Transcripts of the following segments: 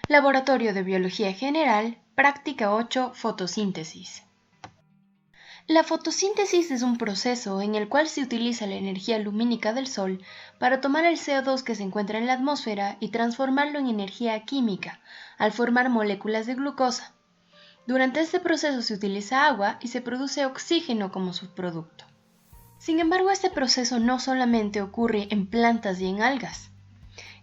Laboratorio de Biología General, Práctica 8, Fotosíntesis. La fotosíntesis es un proceso en el cual se utiliza la energía lumínica del Sol para tomar el CO2 que se encuentra en la atmósfera y transformarlo en energía química, al formar moléculas de glucosa. Durante este proceso se utiliza agua y se produce oxígeno como subproducto. Sin embargo, este proceso no solamente ocurre en plantas y en algas.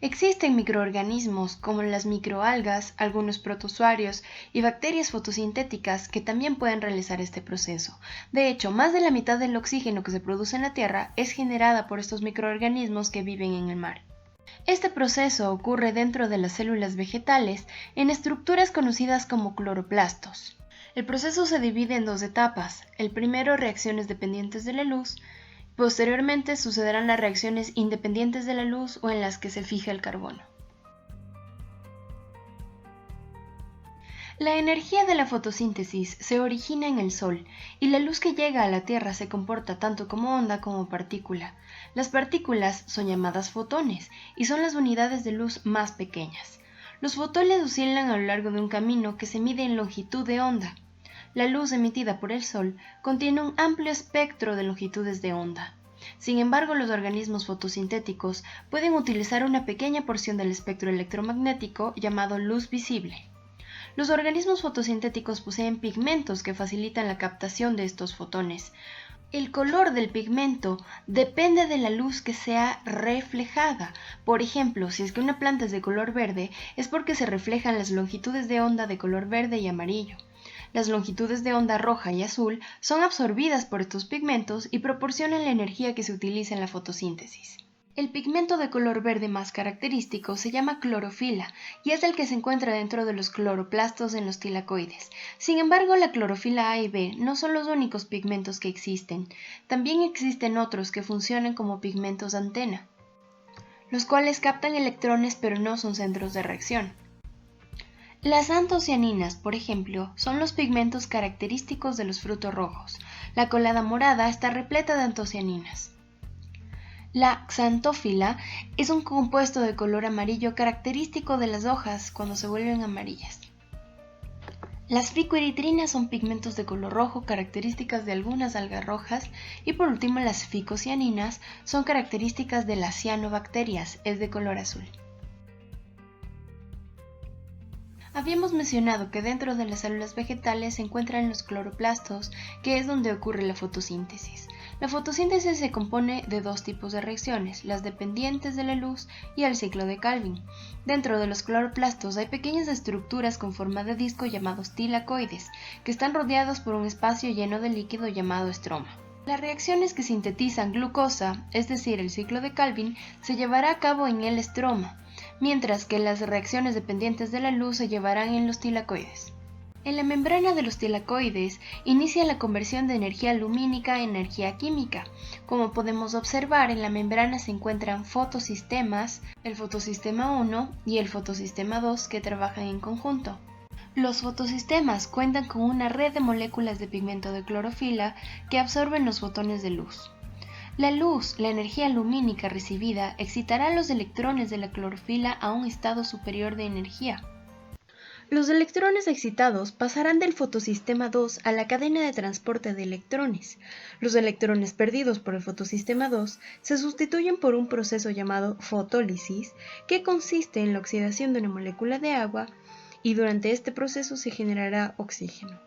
Existen microorganismos como las microalgas, algunos protozoarios y bacterias fotosintéticas que también pueden realizar este proceso. De hecho, más de la mitad del oxígeno que se produce en la Tierra es generada por estos microorganismos que viven en el mar. Este proceso ocurre dentro de las células vegetales en estructuras conocidas como cloroplastos. El proceso se divide en dos etapas. El primero, reacciones dependientes de la luz. Posteriormente sucederán las reacciones independientes de la luz o en las que se fija el carbono. La energía de la fotosíntesis se origina en el Sol y la luz que llega a la Tierra se comporta tanto como onda como partícula. Las partículas son llamadas fotones y son las unidades de luz más pequeñas. Los fotones oscilan a lo largo de un camino que se mide en longitud de onda. La luz emitida por el Sol contiene un amplio espectro de longitudes de onda. Sin embargo, los organismos fotosintéticos pueden utilizar una pequeña porción del espectro electromagnético llamado luz visible. Los organismos fotosintéticos poseen pigmentos que facilitan la captación de estos fotones. El color del pigmento depende de la luz que sea reflejada. Por ejemplo, si es que una planta es de color verde, es porque se reflejan las longitudes de onda de color verde y amarillo. Las longitudes de onda roja y azul son absorbidas por estos pigmentos y proporcionan la energía que se utiliza en la fotosíntesis. El pigmento de color verde más característico se llama clorofila y es el que se encuentra dentro de los cloroplastos en los tilacoides. Sin embargo, la clorofila A y B no son los únicos pigmentos que existen. También existen otros que funcionan como pigmentos antena, los cuales captan electrones pero no son centros de reacción. Las antocianinas, por ejemplo, son los pigmentos característicos de los frutos rojos. La colada morada está repleta de antocianinas. La xantófila es un compuesto de color amarillo característico de las hojas cuando se vuelven amarillas. Las ficoeritrinas son pigmentos de color rojo características de algunas algas rojas y por último las ficocianinas son características de las cianobacterias, es de color azul. Habíamos mencionado que dentro de las células vegetales se encuentran los cloroplastos, que es donde ocurre la fotosíntesis. La fotosíntesis se compone de dos tipos de reacciones, las dependientes de la luz y el ciclo de Calvin. Dentro de los cloroplastos hay pequeñas estructuras con forma de disco llamados tilacoides, que están rodeados por un espacio lleno de líquido llamado estroma. Las reacciones que sintetizan glucosa, es decir, el ciclo de Calvin, se llevará a cabo en el estroma, mientras que las reacciones dependientes de la luz se llevarán en los tilacoides. En la membrana de los tilacoides inicia la conversión de energía lumínica a energía química. Como podemos observar, en la membrana se encuentran fotosistemas, el fotosistema 1 y el fotosistema 2 que trabajan en conjunto. Los fotosistemas cuentan con una red de moléculas de pigmento de clorofila que absorben los fotones de luz. La luz, la energía lumínica recibida, excitará los electrones de la clorofila a un estado superior de energía. Los electrones excitados pasarán del fotosistema 2 a la cadena de transporte de electrones. Los electrones perdidos por el fotosistema 2 se sustituyen por un proceso llamado fotólisis, que consiste en la oxidación de una molécula de agua, y durante este proceso se generará oxígeno.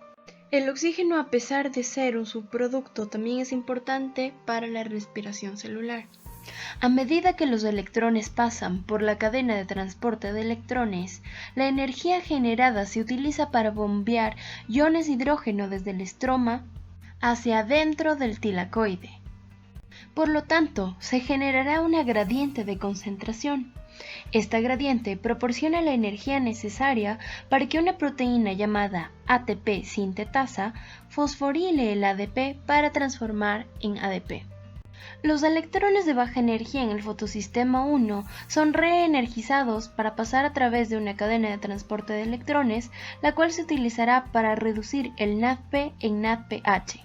El oxígeno, a pesar de ser un subproducto, también es importante para la respiración celular. A medida que los electrones pasan por la cadena de transporte de electrones, la energía generada se utiliza para bombear iones de hidrógeno desde el estroma hacia adentro del tilacoide. Por lo tanto, se generará una gradiente de concentración. Esta gradiente proporciona la energía necesaria para que una proteína llamada ATP sintetasa fosforile el ADP para transformar en ADP. Los electrones de baja energía en el fotosistema 1 son reenergizados para pasar a través de una cadena de transporte de electrones, la cual se utilizará para reducir el NADP en NADPH.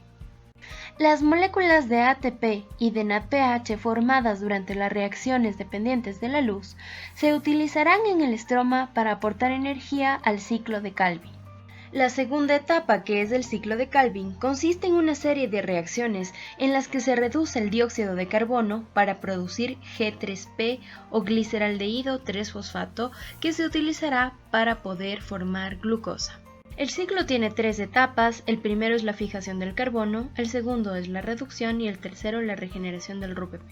Las moléculas de ATP y de NADPH formadas durante las reacciones dependientes de la luz se utilizarán en el estroma para aportar energía al ciclo de Calvin. La segunda etapa, que es el ciclo de Calvin, consiste en una serie de reacciones en las que se reduce el dióxido de carbono para producir G3P o gliceraldehído 3-fosfato, que se utilizará para poder formar glucosa. El ciclo tiene 3 etapas: el primero es la fijación del carbono, el segundo es la reducción y el tercero la regeneración del RuBP.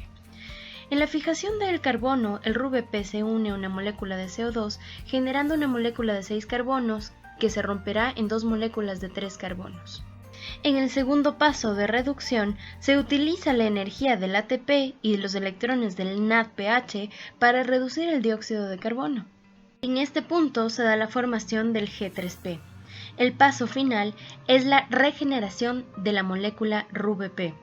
En la fijación del carbono, el RuBP se une a una molécula de CO2 generando una molécula de 6 carbonos que se romperá en 2 moléculas de 3 carbonos. En el segundo paso de reducción, se utiliza la energía del ATP y los electrones del NADPH para reducir el dióxido de carbono. En este punto se da la formación del G3P. El paso final es la regeneración de la molécula RuBP.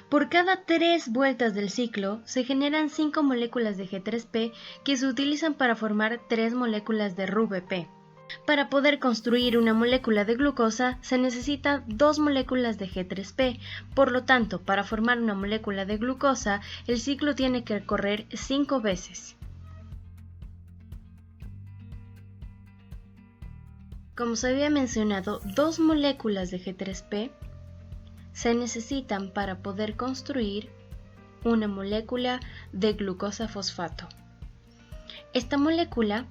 Por cada 3 vueltas del ciclo se generan 5 moléculas de G3P que se utilizan para formar 3 moléculas de RuBP. Para poder construir una molécula de glucosa se necesita 2 moléculas de G3P, por lo tanto, para formar una molécula de glucosa, el ciclo tiene que recorrer 5 veces. Como se había mencionado, 2 moléculas de G3P se necesitan para poder construir una molécula de glucosa fosfato. Esta molécula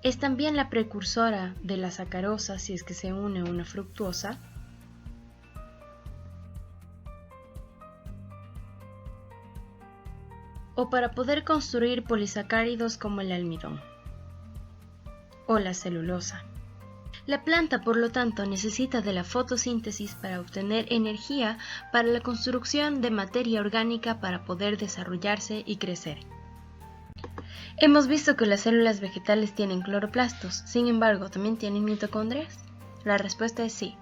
es también la precursora de la sacarosa si es que se une a una fructuosa, o para poder construir polisacáridos como el almidón o la celulosa. La planta, por lo tanto, necesita de la fotosíntesis para obtener energía para la construcción de materia orgánica para poder desarrollarse y crecer. Hemos visto que las células vegetales tienen cloroplastos, sin embargo, ¿también tienen mitocondrias? La respuesta es sí.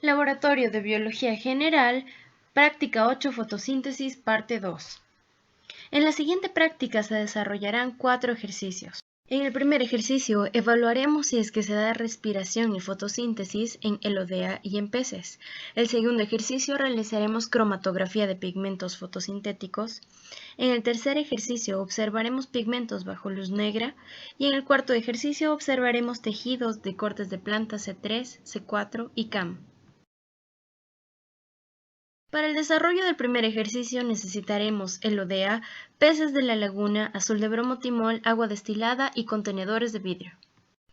Laboratorio de Biología General, Práctica 8, Fotosíntesis, parte 2. En la siguiente práctica se desarrollarán 4 ejercicios. En el primer ejercicio evaluaremos si es que se da respiración y fotosíntesis en Elodea y en peces. El segundo ejercicio realizaremos cromatografía de pigmentos fotosintéticos. En el tercer ejercicio observaremos pigmentos bajo luz negra y en el cuarto ejercicio observaremos tejidos de cortes de plantas C3, C4 y CAM. Para el desarrollo del primer ejercicio necesitaremos Elodea, peces de la laguna, azul de bromotimol, agua destilada y contenedores de vidrio.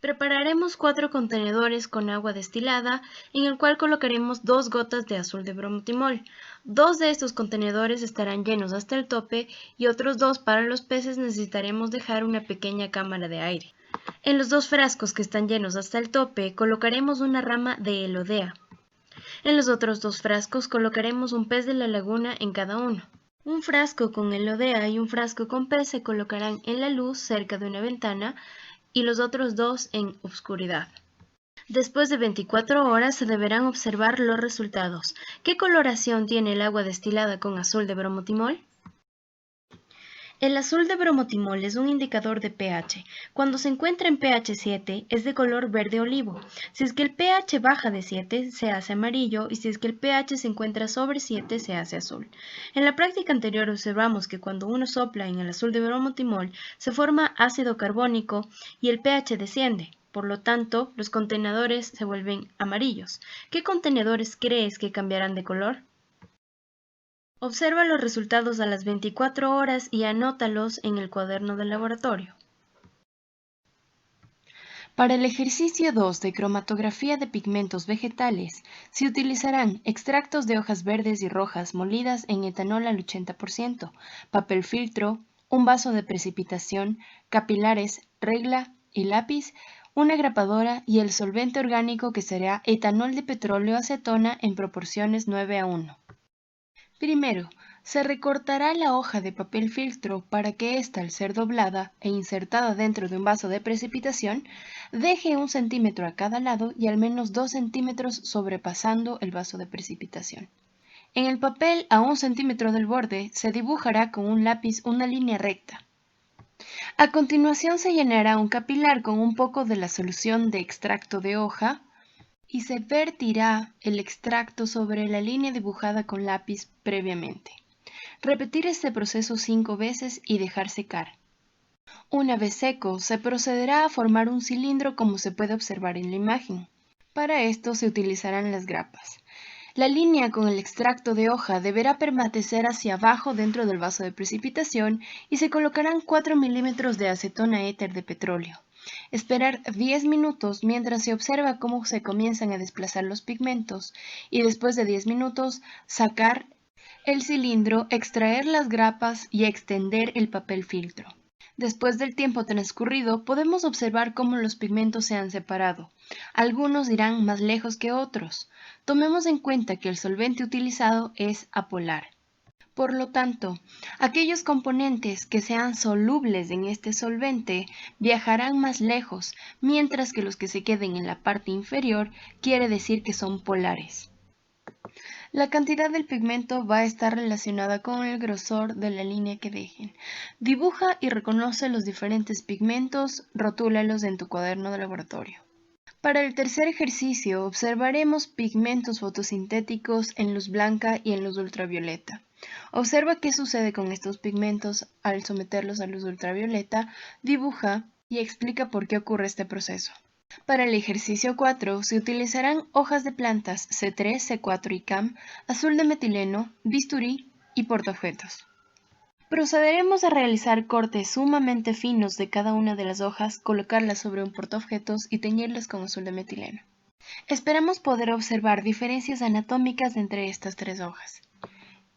Prepararemos 4 contenedores con agua destilada en el cual colocaremos 2 gotas de azul de bromotimol. 2 de estos contenedores estarán llenos hasta el tope y otros 2 para los peces necesitaremos dejar una pequeña cámara de aire. En los 2 frascos que están llenos hasta el tope colocaremos una rama de Elodea. En los otros 2 frascos colocaremos un pez de la laguna en cada uno. Un frasco con Elodea y un frasco con pez se colocarán en la luz cerca de una ventana y los otros 2 en oscuridad. Después de 24 horas se deberán observar los resultados. ¿Qué coloración tiene el agua destilada con azul de bromotimol? El azul de bromotimol es un indicador de pH. Cuando se encuentra en pH 7 es de color verde olivo. Si es que el pH baja de 7 se hace amarillo y si es que el pH se encuentra sobre 7 se hace azul. En la práctica anterior observamos que cuando uno sopla en el azul de bromotimol se forma ácido carbónico y el pH desciende. Por lo tanto, los contenedores se vuelven amarillos. ¿Qué contenedores crees que cambiarán de color? Observa los resultados a las 24 horas y anótalos en el cuaderno del laboratorio. Para el ejercicio 2 de cromatografía de pigmentos vegetales, se utilizarán extractos de hojas verdes y rojas molidas en etanol al 80%, papel filtro, un vaso de precipitación, capilares, regla y lápiz, una grapadora y el solvente orgánico que será etanol de petróleo acetona en proporciones 9:1. Primero, se recortará la hoja de papel filtro para que ésta, al ser doblada e insertada dentro de un vaso de precipitación, deje 1 centímetro a cada lado y al menos 2 centímetros sobrepasando el vaso de precipitación. En el papel, a 1 centímetro del borde, se dibujará con un lápiz una línea recta. A continuación se llenará un capilar con un poco de la solución de extracto de hoja y se vertirá el extracto sobre la línea dibujada con lápiz previamente. Repetir este proceso 5 veces y dejar secar. Una vez seco, se procederá a formar un cilindro como se puede observar en la imagen. Para esto se utilizarán las grapas. La línea con el extracto de hoja deberá permanecer hacia abajo dentro del vaso de precipitación y se colocarán 4 milímetros de acetona éter de petróleo. Esperar 10 minutos mientras se observa cómo se comienzan a desplazar los pigmentos y después de 10 minutos sacar el cilindro, extraer las grapas y extender el papel filtro. Después del tiempo transcurrido, podemos observar cómo los pigmentos se han separado. Algunos irán más lejos que otros. Tomemos en cuenta que el solvente utilizado es apolar. Por lo tanto, aquellos componentes que sean solubles en este solvente viajarán más lejos, mientras que los que se queden en la parte inferior quiere decir que son polares. La cantidad del pigmento va a estar relacionada con el grosor de la línea que dejen. Dibuja y reconoce los diferentes pigmentos, rotúlalos en tu cuaderno de laboratorio. Para el tercer ejercicio observaremos pigmentos fotosintéticos en luz blanca y en luz ultravioleta. Observa qué sucede con estos pigmentos al someterlos a luz ultravioleta, dibuja y explica por qué ocurre este proceso. Para el ejercicio 4 se utilizarán hojas de plantas C3, C4 y CAM, azul de metileno, bisturí y portaobjetos. Procederemos a realizar cortes sumamente finos de cada una de las hojas, colocarlas sobre un portaobjetos y teñirlas con azul de metileno. Esperamos poder observar diferencias anatómicas entre estas tres hojas.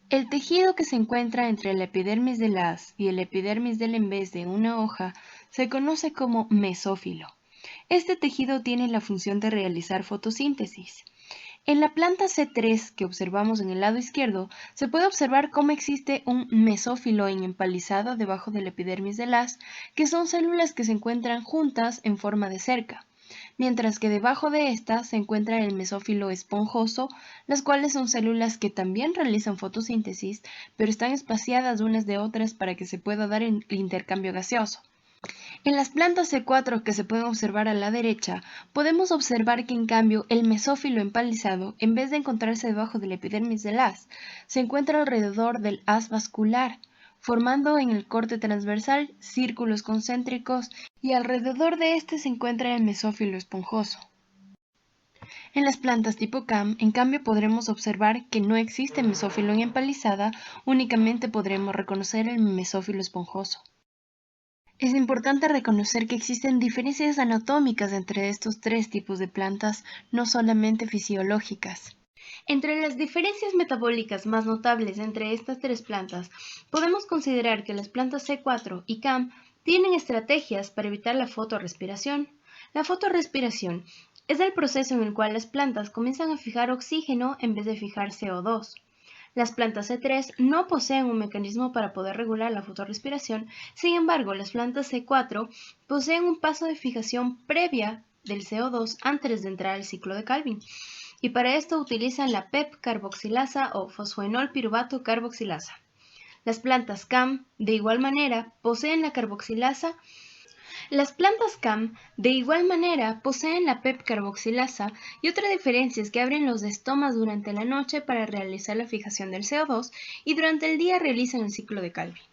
El tejido que se encuentra entre la epidermis del haz y el epidermis del embés de una hoja se conoce como mesófilo. Este tejido tiene la función de realizar fotosíntesis. En la planta C3 que observamos en el lado izquierdo, se puede observar cómo existe un mesófilo en empalizado debajo del epidermis del haz, que son células que se encuentran juntas en forma de cerca, mientras que debajo de esta se encuentra el mesófilo esponjoso, las cuales son células que también realizan fotosíntesis, pero están espaciadas unas de otras para que se pueda dar el intercambio gaseoso. En las plantas C4 que se pueden observar a la derecha, podemos observar que en cambio el mesófilo empalizado, en vez de encontrarse debajo del epidermis del haz, se encuentra alrededor del haz vascular, formando en el corte transversal círculos concéntricos y alrededor de este se encuentra el mesófilo esponjoso. En las plantas tipo CAM, en cambio, podremos observar que no existe mesófilo en empalizada, únicamente podremos reconocer el mesófilo esponjoso. Es importante reconocer que existen diferencias anatómicas entre estos tres tipos de plantas, no solamente fisiológicas. Entre las diferencias metabólicas más notables entre estas tres plantas, podemos considerar que las plantas C4 y CAM tienen estrategias para evitar la fotorrespiración. La fotorrespiración es el proceso en el cual las plantas comienzan a fijar oxígeno en vez de fijar CO2. Las plantas C3 no poseen un mecanismo para poder regular la fotorrespiración, sin embargo, las plantas C4 poseen un paso de fijación previa del CO2 antes de entrar al ciclo de Calvin, y para esto utilizan la PEP carboxilasa o fosfoenol piruvato carboxilasa. Las plantas CAM, de igual manera, poseen la carboxilasa. Las plantas CAM de igual manera poseen la PEP carboxilasa y otra diferencia es que abren los estomas durante la noche para realizar la fijación del CO2 y durante el día realizan el ciclo de Calvin.